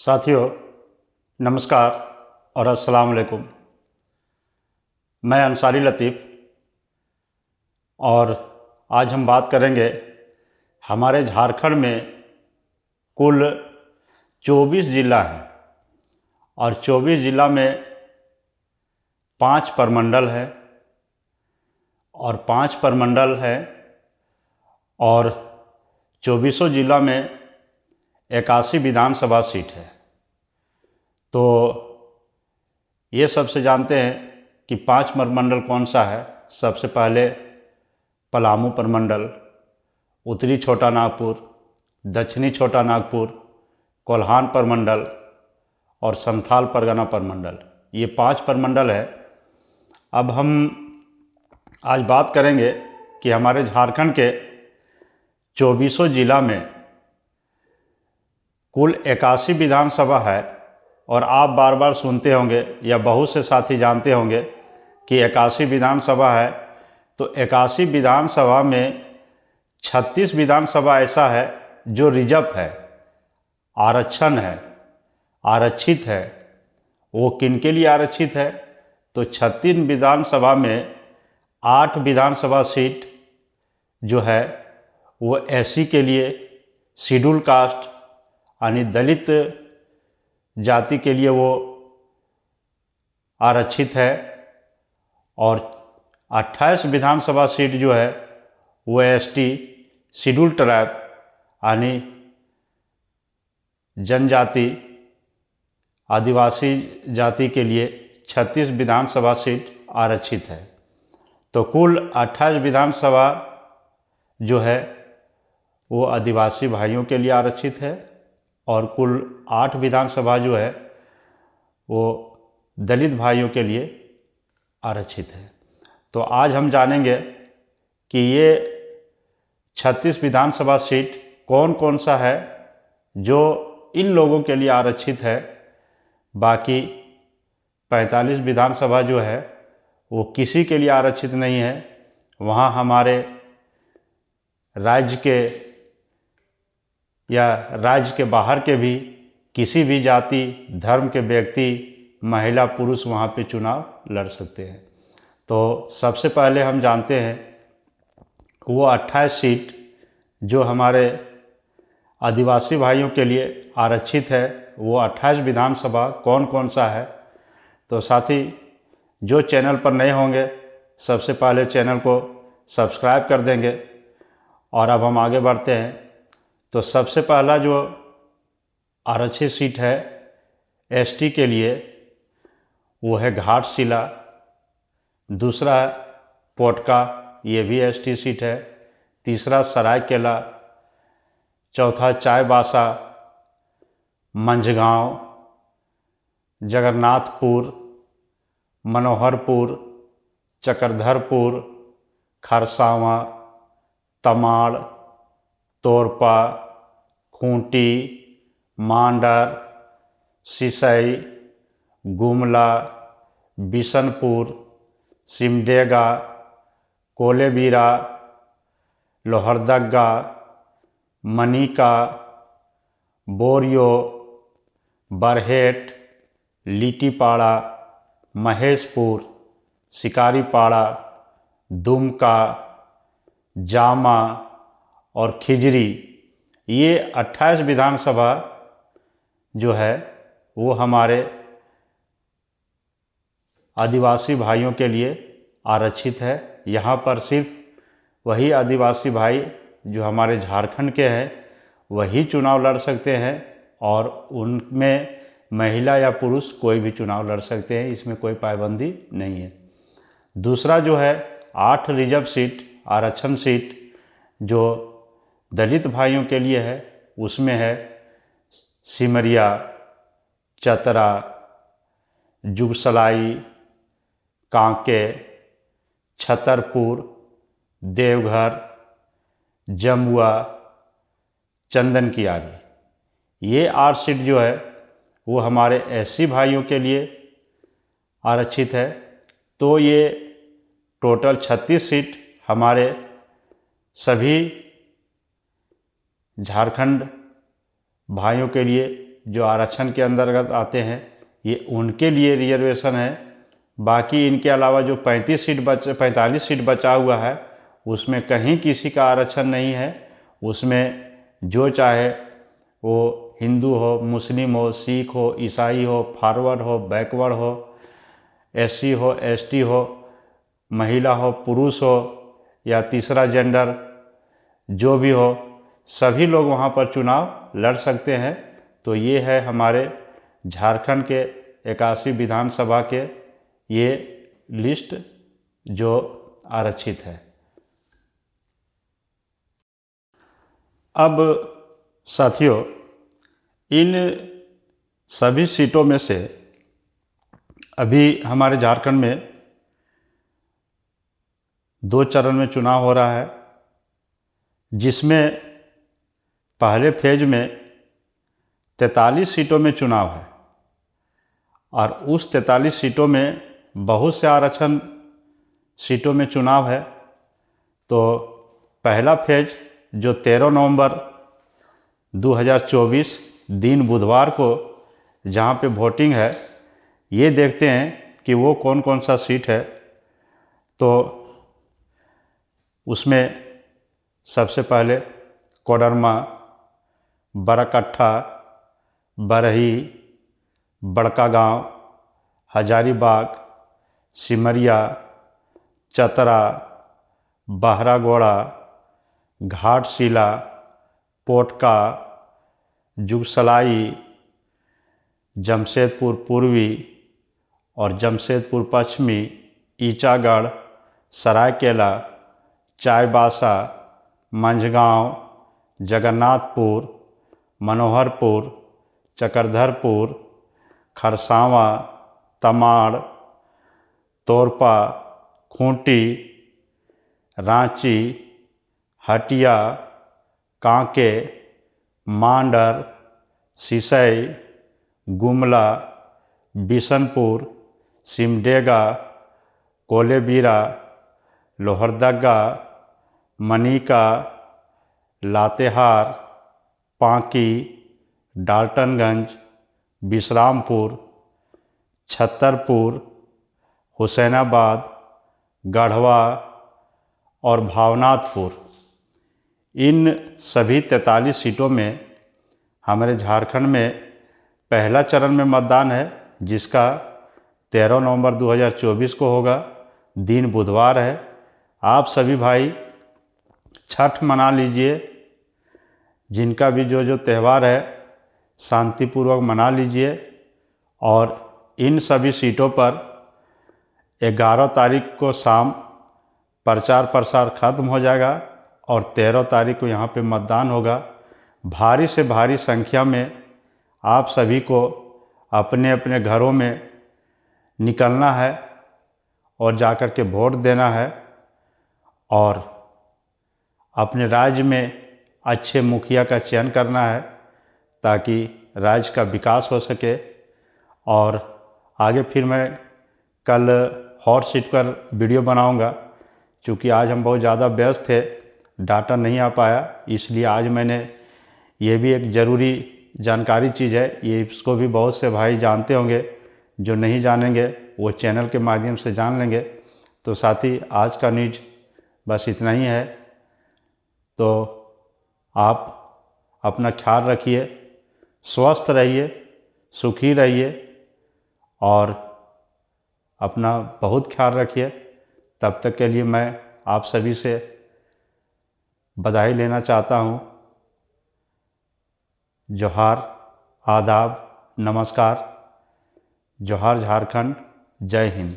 साथियों नमस्कार और अस्सलाम वालेकुम। मैं अंसारी लतीफ़ और आज हम बात करेंगे हमारे झारखंड में कुल 24 ज़िला हैं और 24 ज़िला में 5 प्रमंडल हैं और 5 प्रमंडल हैं और 24 ज़िला में 81 विधानसभा सीट है। तो ये सबसे जानते हैं कि 5 प्रमंडल कौन सा है। सबसे पहले पलामू प्रमंडल, उत्तरी छोटा नागपुर, दक्षिणी छोटा नागपुर, कोल्हान प्रमंडल और संथाल परगना प्रमंडल, ये 5 प्रमंडल है। अब हम आज बात करेंगे कि हमारे झारखंड के 24 ज़िला में कुल 81 विधानसभा है और आप बार बार सुनते होंगे या बहुत से साथी जानते होंगे कि 81 विधानसभा है। तो 81 विधानसभा में 36 विधानसभा ऐसा है जो रिजर्व है, आरक्षण है, आरक्षित है। वो किन के लिए आरक्षित है? तो 36 विधानसभा में 8 विधानसभा सीट जो है वो एससी के लिए, शेड्यूल कास्ट यानी दलित जाति के लिए वो आरक्षित है और 28 विधानसभा सीट जो है वो एसटी, शेड्यूल ट्राइब यानी जनजाति, आदिवासी जाति के लिए 36 विधानसभा सीट आरक्षित है। तो कुल 28 विधानसभा जो है वो आदिवासी भाइयों के लिए आरक्षित है और कुल 8 विधानसभा जो है वो दलित भाइयों के लिए आरक्षित है। तो आज हम जानेंगे कि ये 36 विधानसभा सीट कौन कौन सा है जो इन लोगों के लिए आरक्षित है। बाकी 45 विधानसभा जो है वो किसी के लिए आरक्षित नहीं है। वहाँ हमारे राज्य के या राज्य के बाहर के भी किसी भी जाति धर्म के व्यक्ति, महिला, पुरुष वहाँ पे चुनाव लड़ सकते हैं। तो सबसे पहले हम जानते हैं वो 28 सीट जो हमारे आदिवासी भाइयों के लिए आरक्षित है, वो 28 विधानसभा कौन कौन सा है। तो साथी जो चैनल पर नए होंगे सबसे पहले चैनल को सब्सक्राइब कर देंगे। और अब हम आगे बढ़ते हैं। तो सबसे पहला जो आरक्षित सीट है एसटी के लिए वो है घाटशिला। दूसरा है पोटका, ये भी एसटी सीट है। तीसरा सरायकेला, चौथा चाईबासा, मंझगांव, जगन्नाथपुर, मनोहरपुर, चक्रधरपुर, खरसावां, तमाड़, तोरपा, खूंटी, मांडर, सिसई, गुमला, बिशनपुर, सिमडेगा, कोलेबिरा, लोहरदगा, मनिका, बोरियो, बरहेट, लिटीपाड़ा, महेशपुर, शिकारीपाड़ा, दुमका, जामा और खिजरी, ये 28 विधानसभा जो है वो हमारे आदिवासी भाइयों के लिए आरक्षित है। यहाँ पर सिर्फ वही आदिवासी भाई जो हमारे झारखंड के हैं वही चुनाव लड़ सकते हैं और उनमें महिला या पुरुष कोई भी चुनाव लड़ सकते हैं, इसमें कोई पाबंदी नहीं है। दूसरा जो है 8 रिजर्व सीट, आरक्षण सीट जो दलित भाइयों के लिए है, उसमें है सिमरिया, चतरा, जुगसलाई, कांके, छतरपुर, देवघर, जमुआ, चंदन कियारी। ये 8 सीट जो है वो हमारे एससी भाइयों के लिए आरक्षित है। तो ये टोटल 36 सीट हमारे सभी झारखंड भाइयों के लिए जो आरक्षण के अंतर्गत आते हैं, ये उनके लिए रिजर्वेशन है। बाकी इनके अलावा जो 45 सीट बचा हुआ है, उसमें कहीं किसी का आरक्षण नहीं है। उसमें जो चाहे वो हिंदू हो, मुस्लिम हो, सिख हो, ईसाई हो, फॉरवर्ड हो, बैकवर्ड हो, एससी हो, एसटी हो, महिला हो, पुरुष हो या तीसरा जेंडर जो भी हो, सभी लोग वहाँ पर चुनाव लड़ सकते हैं। तो ये है हमारे झारखंड के 81 विधानसभा के ये लिस्ट जो आरक्षित है। अब साथियों, इन सभी सीटों में से अभी हमारे झारखंड में 2 चरण में चुनाव हो रहा है, जिसमें पहले फेज में 43 सीटों में चुनाव है और उस 43 सीटों में बहुत से आरक्षण सीटों में चुनाव है। तो पहला फेज जो 13 नवंबर 2024 दिन बुधवार को जहाँ पे वोटिंग है, ये देखते हैं कि वो कौन कौन सा सीट है। तो उसमें सबसे पहले कोडरमा, बरकट्ठा, बरही, बड़कागांव, हजारीबाग, सिमरिया, चतरा, बहरागोड़ा, घाटशिला, पोटका, जुगसलाई, जमशेदपुर पूर्वी और जमशेदपुर पश्चिमी, ईचागढ़, सरायकेला, चाईबासा, मंझगांव, जगन्नाथपुर, मनोहरपुर, चक्रधरपुर, खरसावां, तमाड़, तोरपा, खूंटी, रांची, हटिया, कांके, मांडर, सिसई, गुमला, बिशनपुर, सिमडेगा, कोलेबिरा, लोहरदगा, मनिका, लातेहार, पांकी, डाल्टनगंज, विश्रामपुर, छतरपुर, हुसैनाबाद, गढ़वा और भावनाथपुर। इन सभी 43 सीटों में हमारे झारखंड में पहला चरण में मतदान है, जिसका 13 नवंबर 2024 को होगा। दिन बुधवार है। आप सभी भाई छठ मना लीजिए। जिनका भी जो त्यौहार है शांतिपूर्वक मना लीजिए। और इन सभी सीटों पर 11 तारीख को शाम प्रचार प्रसार खत्म हो जाएगा और 13 तारीख को यहाँ पे मतदान होगा। भारी से भारी संख्या में आप सभी को अपने अपने घरों में निकलना है और जाकर के वोट देना है और अपने राज्य में अच्छे मुखिया का चयन करना है, ताकि राज्य का विकास हो सके। और आगे फिर मैं कल हॉट सीट पर वीडियो बनाऊंगा। क्योंकि आज हम बहुत ज़्यादा व्यस्त थे, डाटा नहीं आ पाया, इसलिए आज मैंने ये भी एक ज़रूरी जानकारी चीज़ है, ये इसको भी बहुत से भाई जानते होंगे, जो नहीं जानेंगे वो चैनल के माध्यम से जान लेंगे। तो साथी, आज का न्यूज़ बस इतना ही है। तो आप अपना ख्याल रखिए, स्वस्थ रहिए, सुखी रहिए और अपना बहुत ख्याल रखिए। तब तक के लिए मैं आप सभी से बधाई लेना चाहता हूँ। जोहार, आदाब, नमस्कार। जोहार झारखंड, जय हिंद।